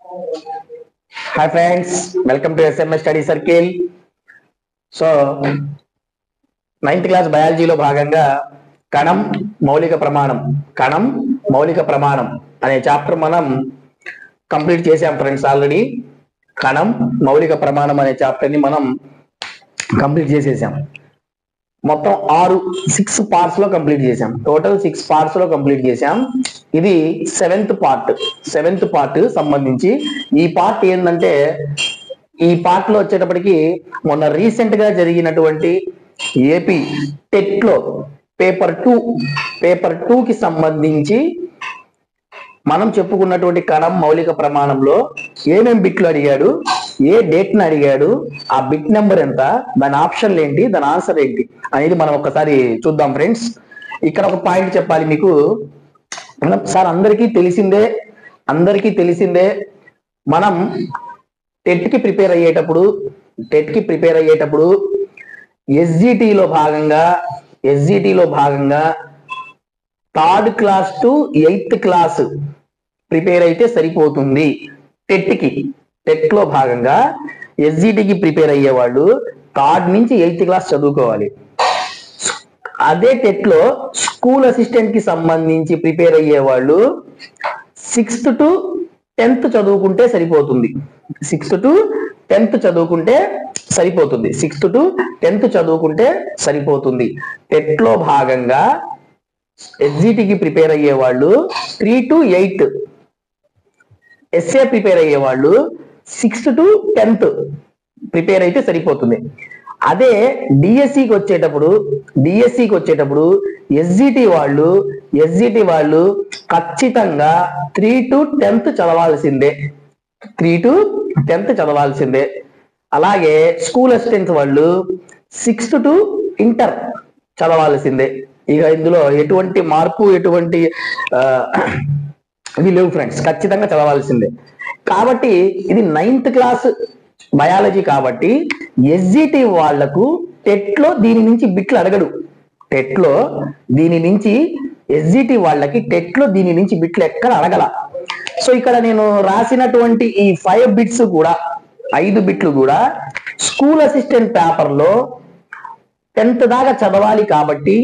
Hi friends, welcome to SMS Study Circle. So 9th class బయాలజీలో భాగంగా కణం మౌలిక ప్రమాణం అనే చాప్టర్ మనం కంప్లీట్ చేసాం ఫ్రెండ్స్. ఆల్రెడీ కణం మౌలిక ప్రమాణం అనే చాప్టర్ని మనం కంప్లీట్ చేసేసాం. మొత్తం 6 పార్ట్స్ లో కంప్లీట్ చేసాం. టోటల్ 6 పార్ట్స్ లో కంప్లీట్ చేసాం. ఇది 7th పార్ట్ సంబంధించి ఈ పార్ట్ ఏంటంటే, ఈ పార్ట్ లో వచ్చేటప్పటికి మొన్న రీసెంట్ గా జరిగినటువంటి ఏపీ టెట్ లో పేపర్ 2 కి సంబంధించి మనం చెప్పుకున్నటువంటి కణం మౌలిక ప్రమాణంలో ఏమేం బిట్లు అడిగాడు, ఏ డేట్ ని అడిగాడు, ఆ బిట్ నెంబర్ ఎంత, దాని ఆప్షన్లు ఏంటి, దాని ఆన్సర్ ఏంటి అనేది మనం ఒకసారి చూద్దాం ఫ్రెండ్స్. ఇక్కడ ఒక పాయింట్ చెప్పాలి మీకు. మనం సార్ అందరికీ తెలిసిందే మనం టెట్ కి ప్రిపేర్ అయ్యేటప్పుడు ఎస్జిటిలో భాగంగా 3rd class to 8th class prepare అయితే సరిపోతుంది. టెట్ లో భాగంగా ఎస్జిటికి ప్రిపేర్ అయ్యేవాళ్ళు 3rd నుంచి 8th క్లాస్ చదువుకోవాలి. అదే టెట్ లో స్కూల్ అసిస్టెంట్ కి సంబంధించి ప్రిపేర్ అయ్యే వాళ్ళు 6th to 10th చదువుకుంటే సరిపోతుంది. 6th to 10th చదువుకుంటే సరిపోతుంది. టెట్ లో భాగంగా ఎస్జిటికి ప్రిపేర్ అయ్యే వాళ్ళు 3 to 8, ఎస్ఏ ప్రిపేర్ అయ్యే వాళ్ళు 6th to 10th ప్రిపేర్ అయితే సరిపోతుంది. అదే డిఎస్సికి వచ్చేటప్పుడు ఎస్జిటి వాళ్ళు ఖచ్చితంగా 3 to 10th చదవాల్సిందే. అలాగే స్కూల్ అసిస్టెంట్ వాళ్ళు 6th to ఇంటర్ చదవాల్సిందే. ఇక ఇందులో ఎటువంటి మార్పు ఇవి లేవు ఫ్రెండ్స్, ఖచ్చితంగా చదవాల్సిందే. కాబట్టి ఇది 9th క్లాస్ బయాలజీ కాబట్టి ఎస్జిటి వాళ్లకు టెట్ లో దీని నుంచి బిట్లు అడగడు. ఎస్జిటి వాళ్ళకి టెట్ లో దీని నుంచి బిట్లు ఎక్కడ అడగల. సో ఇక్కడ నేను రాసినటువంటి ఈ 5 బిట్స్ కూడా 5 బిట్లు కూడా స్కూల్ అసిస్టెంట్ పేపర్ లో 10th దాకా చదవాలి కాబట్టి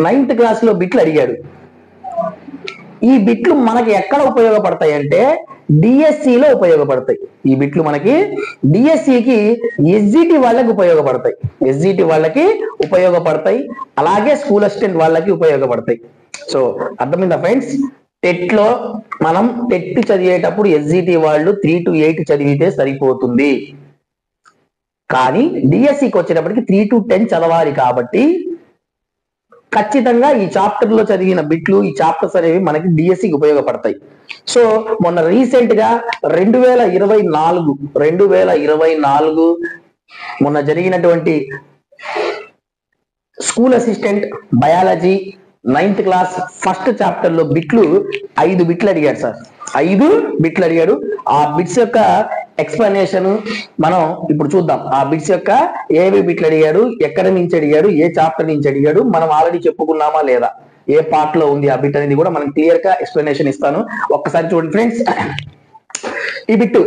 9th క్లాస్ లో బిట్లు అడిగాడు. ఈ బిట్లు మనకి ఎక్కడ ఉపయోగపడతాయి అంటే డిఎస్సిలో ఉపయోగపడతాయి. ఈ బిట్లు మనకి డిఎస్సికి ఎస్జిటి వాళ్ళకి ఉపయోగపడతాయి. అలాగే స్కూల్ అసిస్టెంట్ వాళ్ళకి ఉపయోగపడతాయి. సో అర్థమైందా ఫ్రెండ్స్? టెట్ లో మనం టెట్ చదివేటప్పుడు ఎస్జిటి వాళ్ళు 3 to 8 చదివితే సరిపోతుంది. కానీ డిఎస్సికి వచ్చేటప్పటికి 3 to 10 చదవాలి కాబట్టి ఖచ్చితంగా ఈ చాప్టర్ లో చదివిన బిట్లు, ఈ చాప్టర్స్ అనేవి మనకి డిఎస్సికి ఉపయోగపడతాయి. సో మొన్న రీసెంట్ గా 2024 మొన్న జరిగినటువంటి school assistant biology 9th class first chapter లో బిట్లు 5 బిట్లు అడిగాడు సార్. 5 బిట్లు అడిగాడు. ఆ బిట్స్ యొక్క ఎక్స్ప్లెనేషన్ మనం ఇప్పుడు చూద్దాం. ఆ బిట్స్ యొక్క ఏవి బిట్లు అడిగాడు, ఎక్కడి నుంచి అడిగాడు, ఏ చాప్టర్ నుంచి అడిగాడు, మనం ఆల్రెడీ చెప్పుకున్నామా లేదా, ఏ పార్ట్ లో ఉంది ఆ బిట్ అనేది కూడా మనం క్లియర్ గా ఎక్స్ప్లెనేషన్ ఇస్తాను. ఒక్కసారి చూడండి ఫ్రెండ్స్. ఈ బిట్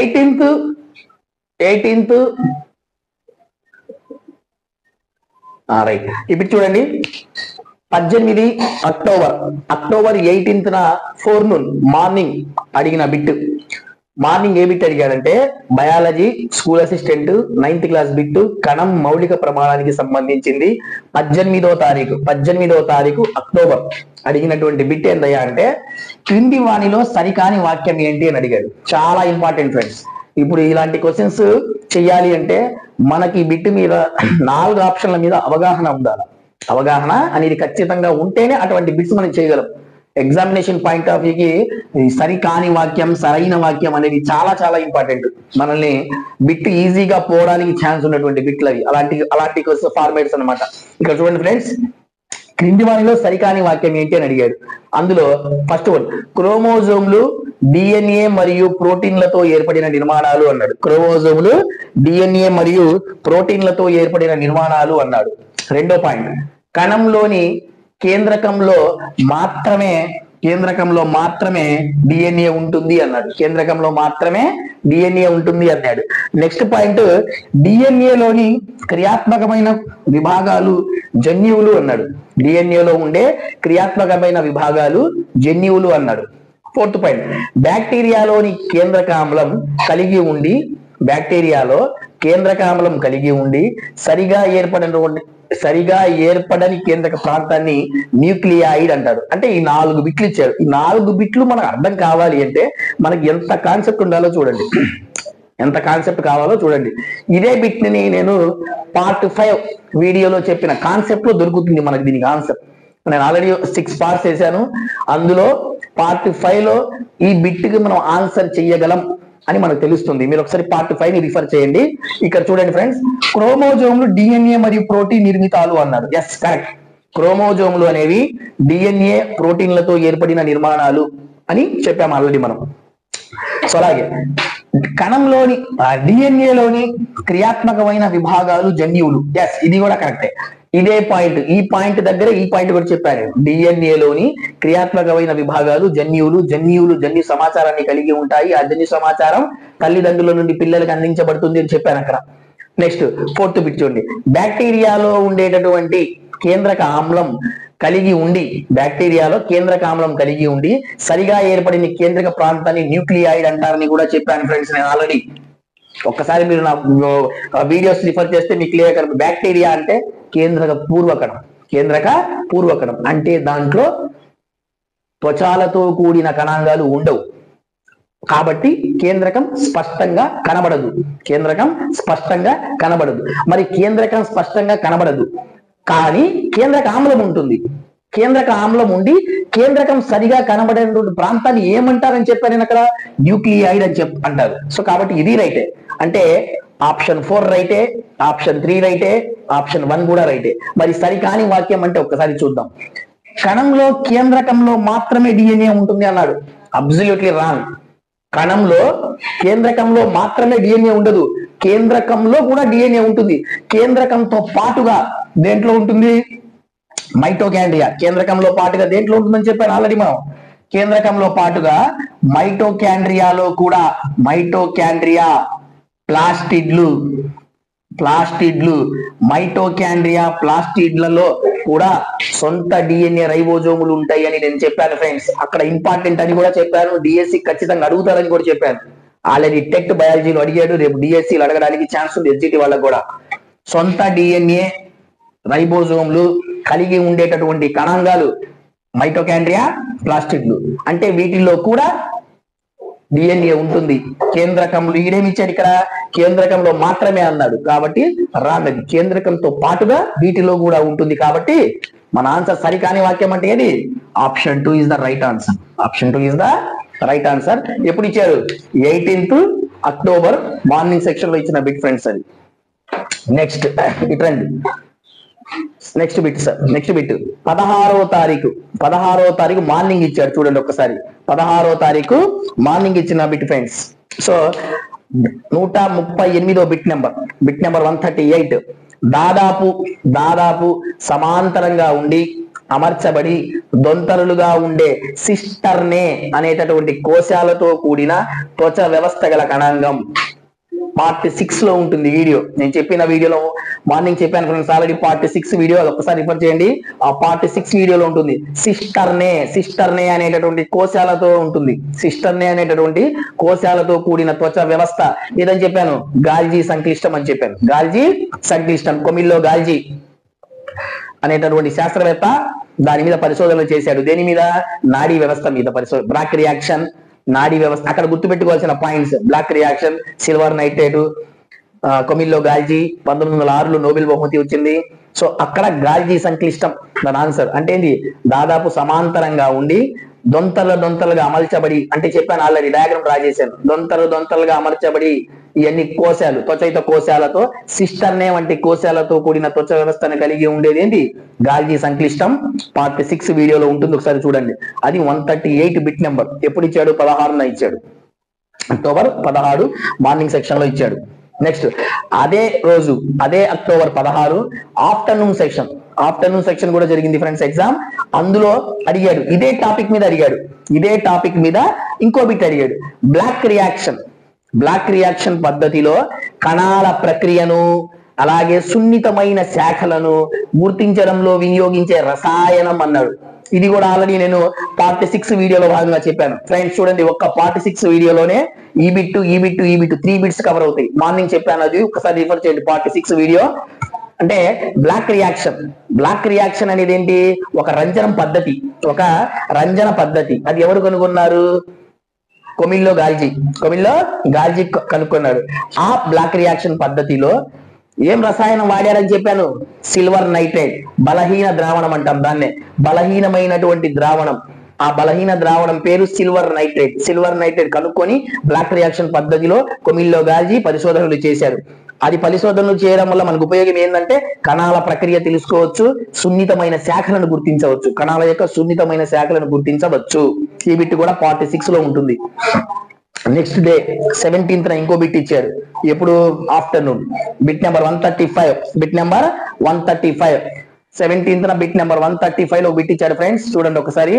18th రైట్. ఈ బిట్ చూడండి. 18 అక్టోబర్ 18th ఫోర్నూన్ మార్నింగ్ అడిగిన బిట్. మార్నింగ్ ఏ బిట్ అడిగాడంటే biology school assistant 9th class bit కణం మౌలిక ప్రమాణానికి సంబంధించింది. 18వ తారీఖు అక్టోబర్ అడిగినటువంటి బిట్ ఏందయ్యా అంటే క్రింది వాణిలో సరికాని వాక్యం ఏంటి అని అడిగాడు. చాలా ఇంపార్టెంట్ ఫ్రెండ్స్. ఇప్పుడు ఇలాంటి క్వశ్చన్స్ చెయ్యాలి అంటే మనకి బిట్ మీద 4 ఆప్షన్ల మీద అవగాహన ఉండాలి. అవగాహన అనేది ఖచ్చితంగా ఉంటేనే అటువంటి బిట్స్ మనం చేయగలం. ఎగ్జామినేషన్ పాయింట్ ఆఫ్ వ్యూకి సరికాని వాక్యం, సరైన వాక్యం అనేది చాలా చాలా ఇంపార్టెంట్. మనల్ని బిట్ ఈజీగా పోవడానికి ఛాన్స్ ఉన్నటువంటి బిట్లు అవి. అలాంటి ఫార్మేట్స్ అనమాట. ఇక్కడ చూడండి ఫ్రెండ్స్. క్రింది వానిలో సరికాని వాక్యం ఏంటి అని అడిగాడు. అందులో ఫస్ట్ వన్, క్రోమోజోమ్లు డిఎన్ఏ మరియు ప్రోటీన్లతో ఏర్పడిన నిర్మాణాలు అన్నాడు. క్రోమోజోములు డిఎన్ఏ మరియు ప్రోటీన్లతో ఏర్పడిన నిర్మాణాలు అన్నాడు. రెండో పాయింట్, కణంలోని కేంద్రకంలో మాత్రమే కేంద్రకంలో మాత్రమే డిఎన్ఏ ఉంటుంది అన్నాడు. కేంద్రకంలో మాత్రమే డిఎన్ఏ ఉంటుంది అన్నాడు. నెక్స్ట్ పాయింట్, డిఎన్ఏలోని క్రియాత్మకమైన విభాగాలు జన్యువులు అన్నాడు. డిఎన్ఏలో ఉండే క్రియాత్మకమైన విభాగాలు జన్యువులు అన్నాడు. ఫోర్త్ పాయింట్, బ్యాక్టీరియాలోని కేంద్రకామ్లం కలిగి ఉండి, బ్యాక్టీరియాలో కేంద్రకామ్లం కలిగి ఉండి సరిగా ఏర్పడని కేంద్రక ప్రాంతాన్ని న్యూక్లియాయిడ్ అంటారు. అంటే ఈ 4 బిట్లు ఇచ్చాడు. ఈ 4 బిట్లు మనకు అర్థం కావాలి అంటే మనకి ఎంత కాన్సెప్ట్ ఉండాలో చూడండి, ఎంత కాన్సెప్ట్ కావాలో చూడండి. ఇదే బిట్ ని నేను పార్ట్ 5 వీడియోలో చెప్పిన కాన్సెప్ట్ లో దొరుకుతుంది మనకి దీని కాన్సెప్ట్. నేను ఆల్రెడీ 6 పార్ట్స్ చేశాను. అందులో పార్ట్ 5 లో ఈ బిట్ కి మనం ఆన్సర్ చెయ్యగలం అని మనకు తెలుస్తుంది. మీరు ఒకసారి పార్ట్ 5 ని రిఫర్ చేయండి. ఇక్కడ చూడండి ఫ్రెండ్స్, క్రోమోజోమ్లు డిఎన్ఏ మరియు ప్రోటీన్ నిర్మితాలు అన్నారు. Yes, correct. క్రోమోజోమ్లు అనేవి డిఎన్ఏ ప్రోటీన్లతో ఏర్పడిన నిర్మాణాలు అని చెప్పాము ఆల్రెడీ మనం. సో అలాగే కణంలోని డిఎన్ఏలోని క్రియాత్మకమైన విభాగాలు జన్యువులు. ఎస్, ఇది కూడా కరెక్టే. ఇదే పాయింట్, ఈ పాయింట్ దగ్గర ఈ పాయింట్ కూడా చెప్పాను. డిఎన్ఏలోని క్రియాత్మకమైన విభాగాలు జన్యువులు. జన్యు సమాచారాన్ని కలిగి ఉంటాయి. ఆ జన్యు సమాచారం తల్లిదండ్రుల నుండి పిల్లలకు అందించబడుతుంది అని చెప్పాను అక్కడ. నెక్స్ట్ ఫోర్త్ బిట్ చూడండి, బ్యాక్టీరియాలో ఉండేటటువంటి కేంద్రక ఆమ్లం కలిగి ఉండి, బ్యాక్టీరియాలో కేంద్రక ఆమ్లం కలిగి ఉండి సరిగా ఏర్పడిన కేంద్రక ప్రాంతాన్ని న్యూక్లియాయిడ్ అంటారని కూడా చెప్పాను ఫ్రెండ్స్ నేను ఆల్రెడీ. ఒక్కసారి మీరు నా వీడియోస్ రిఫర్ చేస్తే మీకు క్లియర్. బ్యాక్టీరియా అంటే కేంద్రక పూర్వకణం అంటే దాంట్లో త్వచాలతో కూడిన కణాంగాలు ఉండవు కాబట్టి కేంద్రకం స్పష్టంగా కనబడదు. మరి కేంద్రకం స్పష్టంగా కనబడదు కానీ కేంద్రక ఆమ్లం ఉంటుంది. కేంద్రక ఆమ్లం ఉండి కేంద్రకం సరిగా కనబడేటువంటి ప్రాంతాన్ని ఏమంటారని చెప్పాను నేను అక్కడ, న్యూక్లియాయిడ్ అని అంటారు. సో కాబట్టి ఇది రైటే. అంటే ఆప్షన్ 4 రైటే, ఆప్షన్ 3 రైటే, ఆప్షన్ 1 కూడా రైటే. మరి సరికాని వాక్యం అంటే ఒక్కసారి చూద్దాం. కణంలో కేంద్రకంలో మాత్రమే డిఎన్ఏ ఉంటుంది అన్నాడు. Absolutely wrong. కణంలో కేంద్రకంలో మాత్రమే డిఎన్ఏ ఉండదు, కేంద్రకంలో కూడా డిఎన్ఏ ఉంటుంది. కేంద్రకంతో పాటుగా దేంట్లో ఉంటుంది? మైటోకాండ్రియా. కేంద్రకంలో పాటుగా దేంట్లో ఉంటుందని చెప్పాను ఆల్రెడీ మనం. కేంద్రకంలో పాటుగా మైటోకాండ్రియాలో కూడా మైటోకాండ్రియా ప్లాస్టిడ్లు మైటోకాండ్రియా ప్లాస్టిడ్లలో కూడా సొంత డిఎన్ఏ రైబోజోములు ఉంటాయి అని నేను చెప్పాను ఫ్రెండ్స్. అక్కడ ఇంపార్టెంట్ అని కూడా చెప్పాను. డిఎస్సి ఖచ్చితంగా అడుగుతారని కూడా చెప్పాను ఆల్రెడీ. టెక్ట్ బయాలజీలో అడిగాడు, రేపు డిఎస్సీలు అడగడానికి ఛాన్స్ ఉంది ఎస్జిటి వాళ్ళకు కూడా. సొంత డిఎన్ఏ రైబోజోమ్లు కలిగి ఉండేటటువంటి కణాంగాలు మైటోకాండ్రియా ప్లాస్టిడ్లు. అంటే వీటిల్లో కూడా డిఎన్ఏ ఉంటుంది. కేంద్రకంలో ఈడేమిచ్చాడు ఇక్కడ, కేంద్రకంలో మాత్రమే అన్నాడు కాబట్టి రాంగ్. కేంద్రకంతో పాటుగా వీటిలో కూడా ఉంటుంది కాబట్టి మన ఆన్సర్ సరికాని వాక్యం అంటే ఏది? Option 2 is the right answer. Option 2 is the right answer. ఎప్పుడు ఇచ్చారు? 18th అక్టోబర్ మార్నింగ్ సెక్షన్ లో ఇచ్చిన బిట్ ఫ్రెండ్స్ అది. నెక్స్ట్ ఇట్రండి. Next bit sir, next bit 16వ తారీఖు మార్నింగ్ ఇచ్చాడు చూడండి ఒక్కసారి. 16వ తారీఖు మార్నింగ్ ఇచ్చిన బిట్ ఫ్రెండ్స్. సో 138వ బిట్ నెంబర్ 138. దాదాపు సమాంతరంగా ఉండి అమర్చబడి దొంతరులుగా ఉండే సిస్టర్నే అనేటటువంటి కోశాలతో కూడిన త్వచ వ్యవస్థ గల కణాంగం. పార్ట్ 6 లో ఉంటుంది వీడియో. నేను చెప్పిన వీడియోలో మార్నింగ్ చెప్పాను ఫ్రెండ్స్ ఆల్రెడీ. పార్ట్ 6 వీడియో ఒకసారి రిఫర్ చేయండి. ఆ పార్ట్ 6 వీడియోలో ఉంటుంది. సిస్టర్నే అనేటటువంటి కోశాలతో ఉంటుంది. సిస్టర్నే అనేటటువంటి కోశాలతో కూడిన త్వచ వ్యవస్థ ఏదని చెప్పాను? గాల్జీ సంక్లిష్టం అని చెప్పాను. గాల్జీ సంక్లిష్టం. కొమిల్లో గాల్జీ అనేటటువంటి శాస్త్రవేత్త దాని మీద పరిశోధనలు చేశాడు. దేని మీద? నాడీ వ్యవస్థ మీద పరిశోధన. బ్రాక్ రియాక్షన్, నాడీ వ్యవస్థ. అక్కడ గుర్తుపెట్టుకోవాల్సిన points: black reaction, silver nitrate, Camillo Golgi. 1906లో నోబెల్ బహుమతి వచ్చింది. సో అక్కడ గాల్జీ సంక్లిష్టం దాని ఆన్సర్. అంటే ఏంటి? దాదాపు సమాంతరంగా ఉండి దొంతలుగా అమర్చబడి, అంటే చెప్పాను ఆల్రెడీ, డయాగ్రామ్ డ్రా చేశాను. దొంతలుగా అమర్చబడి ఇవన్నీ కోశాలు, త్వచయుత కోశాలతో సిస్టర్నే వంటి కోశాలతో కూడిన త్వచ వ్యవస్థను కలిగి ఉండేది ఏంటి? గాల్జీ సంక్లిష్టం. పార్ట్ 6 వీడియోలో ఉంటుంది, ఒకసారి చూడండి. అది 138 బిట్ నెంబర్. ఎప్పుడు ఇచ్చాడు? 16న ఇచ్చాడు. అక్టోబర్ 16 మార్నింగ్ సెక్షన్ లో ఇచ్చాడు. నెక్స్ట్ అదే రోజు, అదే October 16 afternoon section, afternoon section కూడా జరిగింది ఫ్రెండ్స్ ఎగ్జామ్. అందులో అడిగాడు, ఇదే టాపిక్ మీద అడిగాడు, ఇదే టాపిక్ మీద ఇంకో బిట్ అడిగాడు. బ్లాక్ రియాక్షన్ పద్ధతిలో కణాల ప్రక్రియను అలాగే సున్నితమైన శాఖలను గుర్తించడంలో వినియోగించే రసాయనం అన్నాడు. ఇది కూడా ఆల్రెడీ నేను పార్ట్ 6 వీడియోలో భాగంగా చెప్పాను ఫ్రెండ్స్. చూడండి, ఒక్క పార్ట్ 6 వీడియోలోనే ఈ బిట్టు 3 బిట్స్ కవర్ అవుతాయి. మార్నింగ్ చెప్పాను, అది ఒకసారి రిఫర్ చేయండి పార్ట్ 6 వీడియో. అంటే బ్లాక్ రియాక్షన్ అనేది ఏంటి? ఒక రంజన పద్ధతి. అది ఎవరు కనుగొన్నారు? కొమిల్లో గాల్జీ కనుక్కున్నాడు. ఆ బ్లాక్ రియాక్షన్ పద్ధతిలో ఏం రసాయనం వాడారని చెప్పాను? Silver nitrate. బలహీన ద్రావణం అంటాం దాన్నే, బలహీనమైనటువంటి ద్రావణం. ఆ బలహీన ద్రావణం పేరు సిల్వర్ నైట్రేట్ కనుక్కొని బ్లాక్ రియాక్షన్ పద్ధతిలో కొమిల్లో గాల్జీ పరిశోధనలు చేశారు. అది పరిశోధనలు చేయడం వల్ల మనకు ఉపయోగం ఏంటంటే కణాల ప్రక్రియ తెలుసుకోవచ్చు, సున్నితమైన శాఖలను గుర్తించవచ్చు, కణాల యొక్క సున్నితమైన శాఖలను గుర్తించవచ్చు. ఈ బిట్ కూడా పార్ట్ 6 లో ఉంటుంది. నెక్స్ట్ డే 17th ఇంకో బిట్ ఇచ్చారు. ఎప్పుడు? Afternoon. Bit number 135. 17th bit number 135 లో బిట్ ఇచ్చాడు ఫ్రెండ్స్. చూడండి ఒకసారి.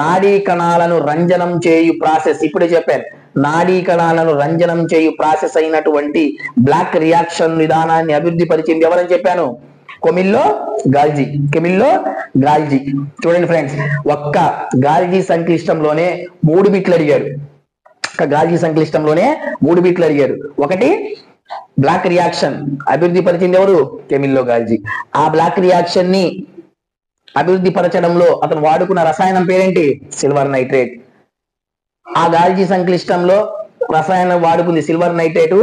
నాడీ కణాలను రంజనం చేయు ప్రాసెస్, ఇప్పుడే చెప్పాను, నాడీ కణాలను రంజనం చేయు ప్రాసెస్ అయినటువంటి బ్లాక్ రియాక్షన్ విధానాన్ని అభివృద్ధి పరిచింది ఎవరని చెప్పాను? కొమిల్లో గాల్జీ. చూడండి ఫ్రెండ్స్, ఒక్క గాల్జీ సంక్లిష్టంలోనే 3 బిట్లు అడిగాడు. ఒకటి బ్లాక్ రియాక్షన్ అభివృద్ధి పరిచింది ఎవరు? కెమిల్లో గాల్జీ. ఆ బ్లాక్ రియాక్షన్ ని అభివృద్ధి పరచడంలో అతను వాడుకున్న రసాయనం పేరేంటి? Silver nitrate. ఆ గాల్జీ సంక్లిష్టంలో రసాయనం వాడుకుంది సిల్వర్ నైట్రేట్.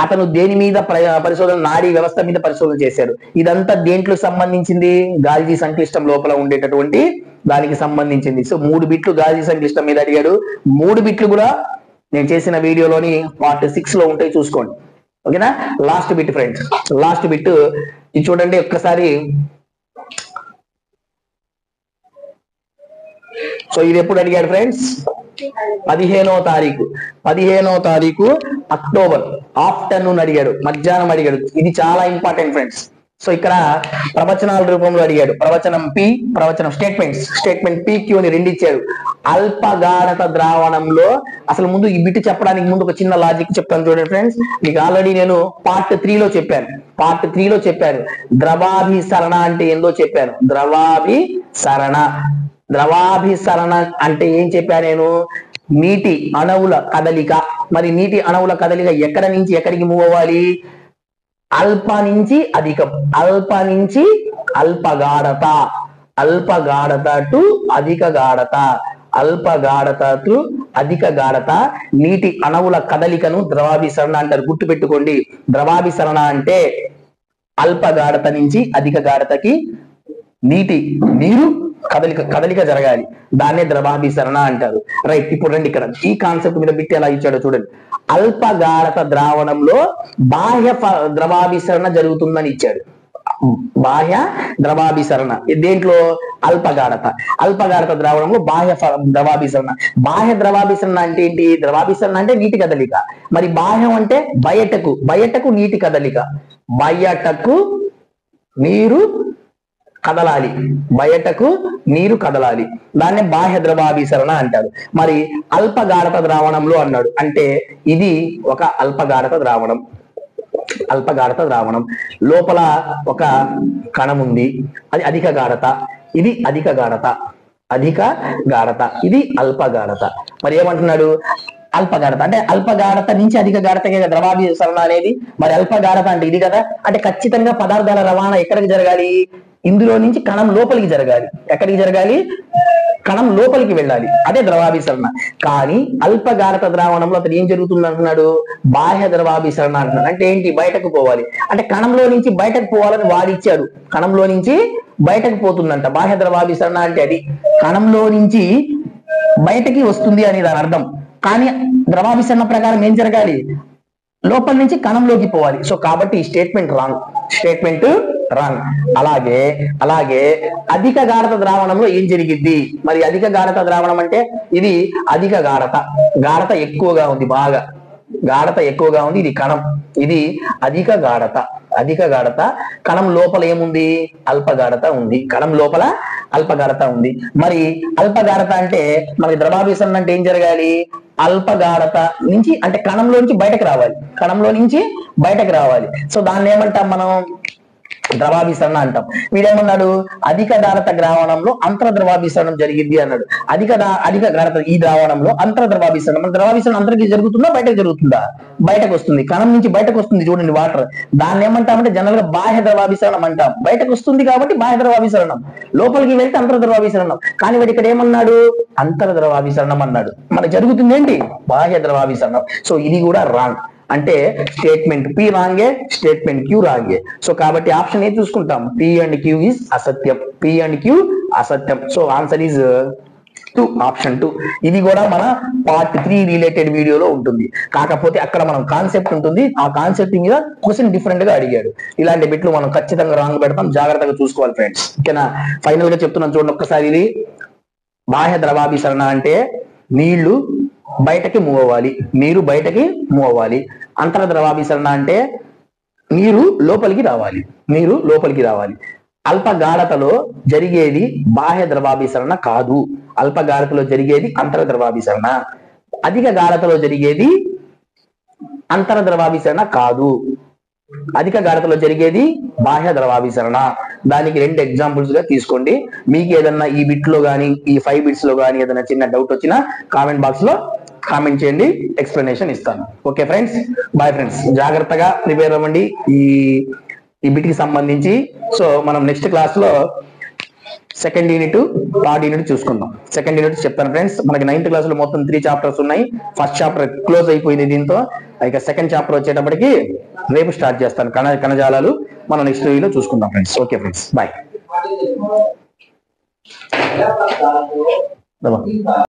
అతను దేని మీద పరిశోధన? నాడీ వ్యవస్థ మీద పరిశోధన చేశాడు. ఇదంతా దేంట్లో సంబంధించింది? గాల్జీ సంక్లిష్టం లోపల ఉండేటటువంటి దానికి సంబంధించింది. సో 3 బిట్లు గాల్జీ సంక్లిష్టం మీద అడిగాడు. 3 బిట్లు కూడా నేను చేసిన వీడియోలోని పార్ట్ 6 లో ఉంటాయి, చూసుకోండి. ఓకేనా? లాస్ట్ బిట్ ఫ్రెండ్స్, ఇది చూడండి ఒక్కసారి. సో ఇది ఎప్పుడు అడిగాడు ఫ్రెండ్స్? 15వ తారీఖు అక్టోబర్ ఆఫ్టర్నూన్ అడిగాడు, మధ్యాహ్నం అడిగాడు. ఇది చాలా ఇంపార్టెంట్ ఫ్రెండ్స్. సో ఇక్కడ ప్రవచనాల రూపంలో అడిగాడు. స్టేట్మెంట్ PQ అని 2 ఇచ్చాడు. అల్పగాఢత ద్రావణంలో, అసలు ముందు ఈ బిట్ చెప్పడానికి ముందు ఒక చిన్న లాజిక్ చెప్తాను చూడండి ఫ్రెండ్స్. మీకు ఆల్రెడీ నేను పార్ట్ 3 లో చెప్పాను. ద్రవాభిసరణ అంటే ఏందో చెప్పాను. ద్రవాభిసరణ అంటే ఏం చెప్పాను నేను? నీటి అణువుల కదలిక. మరి నీటి అణువుల కదలిక ఎక్కడ నుంచి ఎక్కడికి మూవ్ అవ్వాలి? అల్ప నుంచి అల్పగాఢత టు అధిక గాఢత. నీటి అణువుల కదలికను ద్రవాభిసరణ అంటారు. గుర్తుపెట్టుకోండి, ద్రవాభిసరణ అంటే అల్పగాఢత నుంచి అధిక గాఢతకి నీరు కదలిక జరగాలి, దాన్నే ద్రవాభిసరణ అంటారు. రైట్. ఇప్పుడు రండి, ఇక్కడ ఈ కాన్సెప్ట్ మీద బిట్ ఎలా ఇచ్చాడో చూడండి. అల్పగాఢత ద్రావణంలో బాహ్య ద్రవాభిసరణ జరుగుతుందని ఇచ్చాడు. బాహ్య ద్రవాభిసరణ దేంట్లో? అల్పగాఢత ద్రావణంలో బాహ్య ద్రవాభిసరణ అంటే ఏంటి? ద్రవాభిసరణ అంటే నీటి కదలిక. మరి బాహ్యం అంటే బయటకు నీటి కదలిక. బయటకు నీరు కదలాలి, దాన్నే బాహ్య ద్రవాభిసరణ అంటారు. మరి అల్పగాఢత ద్రావణంలో అన్నాడు అంటే ఇది ఒక అల్పగాఢత ద్రావణం. లోపల ఒక కణం ఉంది, అది అధిక గాఢత, ఇది అధిక గాఢత, ఇది అల్పగాఢత. మరి ఏమంటున్నాడు? అల్పగాఢత అంటే అల్పగాఢత నుంచి అధిక గాఢతకే ద్రవాభిసరణ అనేది. మరి అల్పగాఢత అంటే ఇది కదా. అంటే ఖచ్చితంగా పదార్థాల రవాణా ఎక్కడికి జరగాలి? ఇందులో నుంచి కణం లోపలికి జరగాలి. ఎక్కడికి జరగాలి? కణం లోపలికి వెళ్ళాలి, అదే ద్రవాభిసరణ. కానీ అల్పగాఢత ద్రావణంలో అతను ఏం జరుగుతుంది అంటున్నాడు? బాహ్య ద్రవాభిసరణ అంటున్నాడు. అంటే ఏంటి? బయటకు పోవాలి. అంటే కణంలో నుంచి బయటకు పోవాలని వాడిచ్చాడు. కణంలో నుంచి బయటకు పోతుందంట. బాహ్య ద్రవాభిసరణ అంటే అది కణంలో నుంచి బయటకి వస్తుంది అని దాని అర్థం. కానీ ద్రవాభిసరణ ప్రకారం ఏం జరగాలి? లోపల నుంచి కణంలోకి పోవాలి. సో కాబట్టి ఈ స్టేట్మెంట్ రాంగ్. అలాగే అధిక గాఢత ద్రావణంలో ఏం జరిగిద్ది? మరి అధిక గాఢత ద్రావణం అంటే ఇది అధిక గాఢత ఎక్కువగా ఉంది, బాగా గాఢత ఎక్కువగా ఉంది, ఇది కణం, ఇది అధిక గాఢత. అధిక గాఢత. కణం లోపల ఏముంది? అల్ప గాఢత ఉంది. కణం లోపల అల్ప గాఢత ఉంది. మరి అల్ప గాఢత అంటే మనకి ద్రవాభిసరణ అంటే ఏం జరగాలి? అల్ప గాఢత నుంచి అంటే కణంలో నుంచి బయటకు రావాలి, కణంలో నుంచి బయటకు రావాలి. సో దాన్ని ఏమంటాం మనం? ద్రవాభిసరణ అంటాం. వీడేమన్నాడు? అధిక గాఢత ద్రావణంలో అంతర ద్రవాభిసరణం జరిగింది అన్నాడు. అధిక గాఢత ఈ ద్రావణంలో అంతర ద్రవాభిసరణం. ద్రవాభిసరణ అంతరికి జరుగుతుందా బయటకు జరుగుతుందా? బయటకు వస్తుంది, కణం నుంచి బయటకు వస్తుంది. చూడండి వాటర్, దాన్ని ఏమంటామంటే జనరల్ గా బాహ్య ద్రవాభిసరణం అంటాం. బయటకు వస్తుంది కాబట్టి బాహ్య ద్రవాభిసరణం, లోపలికి వెళ్తే అంతర ద్రవాభిసరణం. కానీ వాడు ఇక్కడ ఏమన్నాడు? అంతర ద్రవాభిసరణం అన్నాడు. మనకు జరుగుతుంది ఏంటి? బాహ్య ద్రవాభిసరణం. సో ఇది కూడా రాంగ్. అంటే స్టేట్మెంట్ పి రాంగే, స్టేట్మెంట్ క్యూ రాంగే. సో కాబట్టి ఆప్షన్ ఏ చూసుకుంటాం? పి అండ్ క్యూ ఈజ్ అసత్యం. పి అండ్ క్యూ అసత్యం. So answer is 2, option 2. ఇది కూడా మన పార్ట్ 3 రిలేటెడ్ వీడియోలో ఉంటుంది. కాకపోతే అక్కడ మనం కాన్సెప్ట్ ఉంటుంది, ఆ కాన్సెప్ట్ మీద క్వశ్చన్ డిఫరెంట్ గా అడిగాడు. ఇలాంటి బిట్లు మనం ఖచ్చితంగా రాంగ్ పెడతాం, జాగ్రత్తగా చూసుకోవాలి ఫ్రెండ్స్. ఓకేనా? ఫైనల్ గా చెప్తున్నాను చూడండి ఒక్కసారి. ఇది బాహ్య ద్రవాభిసరణ అంటే నీళ్లు బయటకి మూవ్ అవ్వాలి, నీరు బయటకి మూవ్ అవ్వాలి. అంతర ద్రవాభిసరణ అంటే నీరు లోపలికి రావాలి, నీరు లోపలికి రావాలి. అల్ప గాఢతలో జరిగేది బాహ్య ద్రవాభిసరణ కాదు, అల్ప గాఢతలో జరిగేది అంతర ద్రవాభిసరణ. అధిక గాఢతలో జరిగేది అంతర ద్రవాభిసరణ కాదు, అధిక గాఢతలో జరిగేది బాహ్య ద్రవాభిసరణ. దానికి 2 ఎగ్జాంపుల్స్ గా తీసుకోండి. మీకు ఏదన్నా ఈ బిట్ లో గానీ ఈ 5 బిట్స్ లో గానీ ఏదైనా చిన్న డౌట్ వచ్చినా కామెంట్ బాక్స్ లో కామెంట్ చేయండి, ఎక్స్ప్లెనేషన్ ఇస్తాను. Okay friends, bye friends. జాగ్రత్తగా ప్రిపేర్ అవ్వండి ఈ బిట్ కి సంబంధించి. సో మనం నెక్స్ట్ క్లాస్ లో సెకండ్ యూనిట్, థర్డ్ యూనిట్ చూసుకుందాం. సెకండ్ యూనిట్ చెప్తాను ఫ్రెండ్స్. మనకి 9th క్లాస్ లో మొత్తం 3 చాప్టర్స్ ఉన్నాయి. ఫస్ట్ చాప్టర్ క్లోజ్ అయిపోయింది దీంతో. ఇక సెకండ్ చాప్టర్ వచ్చేటప్పటికి రేపు స్టార్ట్ చేస్తాను, కణజాలాలు. మనం నెక్స్ట్ వీడియోలో చూసుకుందాం ఫ్రెండ్స్. Okay friends, bye.